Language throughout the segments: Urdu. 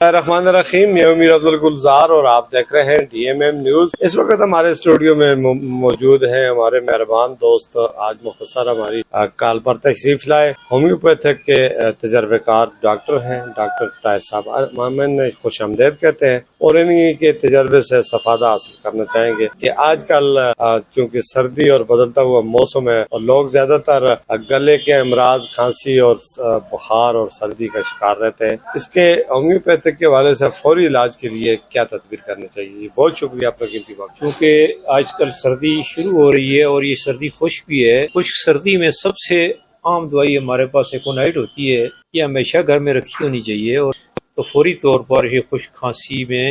الرحمن الرحیم، میں امیر افضل گلزار اور آپ دیکھ رہے ہیں ڈی ایم ایم نیوز۔ اس وقت ہمارے اسٹوڈیو میں موجود ہیں ہمارے مہربان دوست، آج مختصر ہماری کال پر تشریف لائے ہومیوپیتھک کے تجربے کار ڈاکٹر ہیں ڈاکٹر طاہر صاحب۔ مامن خوش آمدید کہتے ہیں اور انہی کے تجربے سے استفادہ حاصل کرنا چاہیں گے کہ آج کل چونکہ سردی اور بدلتا ہوا موسم ہے اور لوگ زیادہ تر گلے کے امراض، کھانسی اور بخار اور سردی کا شکار رہتے ہیں، اس کے ہومیوپیتھک کے حوالے سے فوری علاج کے لیے کیا تدبیر کرنی چاہیے؟ جی بہت شکریہ آپ کا قیمتی وقت۔ چونکہ آج کل سردی شروع ہو رہی ہے اور یہ سردی خشک بھی ہے۔ خشک سردی میں سب سے عام دوائی ہمارے پاس ایکونائٹ ہوتی ہے، یہ ہمیشہ گھر میں رکھی ہونی چاہیے، اور تو فوری طور پر یہ خشک کھانسی میں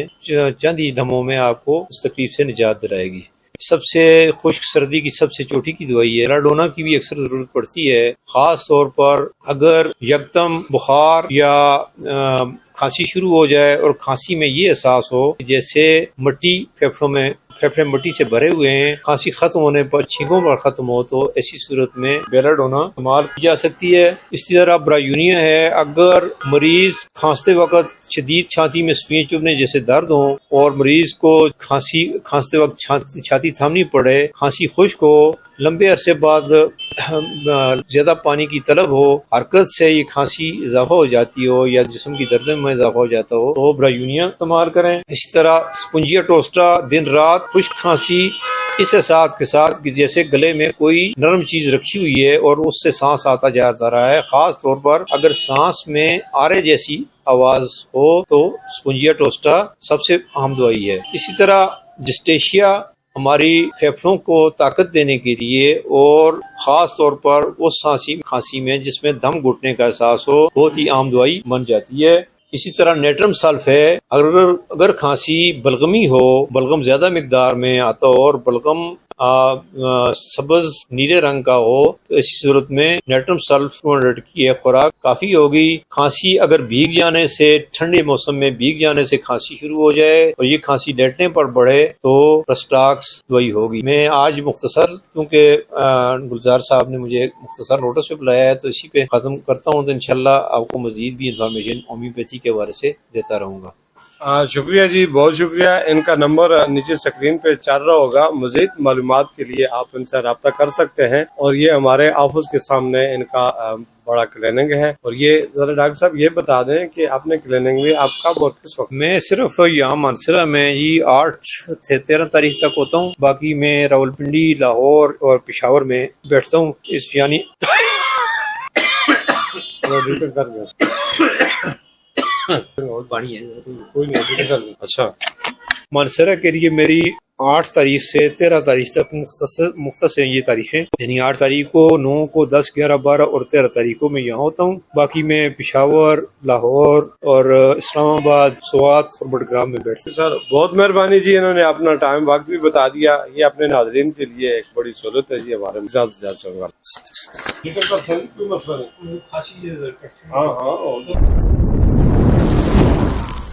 چند ہی دموں میں آپ کو اس تکلیف سے نجات دلائے گی۔ سب سے خشک سردی کی سب سے چوٹی کی دوائی ہے بیلاڈونا کی بھی اکثر ضرورت پڑتی ہے، خاص طور پر اگر یکدم بخار یا کھانسی شروع ہو جائے اور کھانسی میں یہ احساس ہو جیسے پھیپھڑے مٹی سے بھرے ہوئے ہیں، کھانسی ختم ہونے پر چھینکوں پر ختم ہو، تو ایسی صورت میں بیلاڈونا استعمال کی جا سکتی ہے۔ اسی طرح برایونیا ہے، اگر مریض کھانستے وقت شدید چھاتی میں سوئیں چبھنے جیسے درد ہوں اور مریض کو کھانستے وقت چھاتی تھامنی پڑے، کھانسی خشک ہو، لمبے عرصے بعد زیادہ پانی کی طلب ہو، حرکت سے یہ کھانسی اضافہ ہو جاتی ہو یا جسم کی درد میں اضافہ ہو جاتا ہو، تو برایونیا استعمال کریں۔ اسی طرح سپنجیا ٹوسٹا، دن رات خشک کھانسی اس احساس کے ساتھ کہ جیسے گلے میں کوئی نرم چیز رکھی ہوئی ہے اور اس سے سانس آتا جاتا رہا ہے، خاص طور پر اگر سانس میں آرے جیسی آواز ہو تو سپنجیا ٹوسٹا سب سے اہم دوائی ہے۔ اسی طرح جسٹیشیا ہماری پھیپھڑوں کو طاقت دینے کے لیے اور خاص طور پر اس کھانسی میں جس میں دم گھٹنے کا احساس ہو، بہت ہی عام دوائی بن جاتی ہے۔ اسی طرح نیٹرم سلف ہے، اگر کھانسی بلغمی ہو، بلغم زیادہ مقدار میں آتا ہو اور بلغم سبز نیلے رنگ کا ہو، تو ایسی صورت میں نیٹرم سلف 200 کی خوراک کافی ہوگی۔ کھانسی اگر بھیگ جانے سے، ٹھنڈے موسم میں بھیگ جانے سے کھانسی شروع ہو جائے اور یہ کھانسی لیٹنے پر بڑھے تو رسٹاکس دوائی ہوگی۔ میں آج مختصر، کیونکہ گلزار صاحب نے مجھے مختصر نوٹس پہ بلایا ہے تو اسی پہ ختم کرتا ہوں، تو انشاءاللہ آپ کو مزید بھی انفارمیشن ہومیوپیتھی کے بارے سے دیتا رہوں گا۔ شکریہ جی، بہت شکریہ۔ ان کا نمبر نیچے سکرین پہ چل رہا ہوگا، مزید معلومات کے لیے آپ ان سے رابطہ کر سکتے ہیں، اور یہ ہمارے آفس کے سامنے ان کا بڑا کلینک ہے۔ اور یہ ذرا ڈاکٹر صاحب یہ بتا دیں کہ اپنے کلینک میں آپ کب اور کس وقت؟ میں صرف یہاں مانسرا میں جی 8 سے 13 تاریخ تک ہوتا ہوں، باقی میں راولپنڈی، لاہور اور پشاور میں بیٹھتا ہوں، اس یعنی اچھا، مانسرا کے لیے میری 8 تاریخ سے 13 تاریخ تک مختص ہیں یہ تاریخیں، یعنی 8 تاریخ کو، 9 کو، 10، 11، 12 اور 13 تاریخ کو میں یہاں ہوتا ہوں۔ باقی میں پشاور، لاہور اور اسلام آباد، سوات اور بڈگرام میں بیٹھتا ہوں۔ سر بہت مہربانی جی، انہوں نے اپنا ٹائم وقت بھی بتا دیا، یہ اپنے ناظرین کے لیے ایک بڑی سہولت ہے جی، ہمارے زیادہ سے زیادہ شکریہ۔ ہاں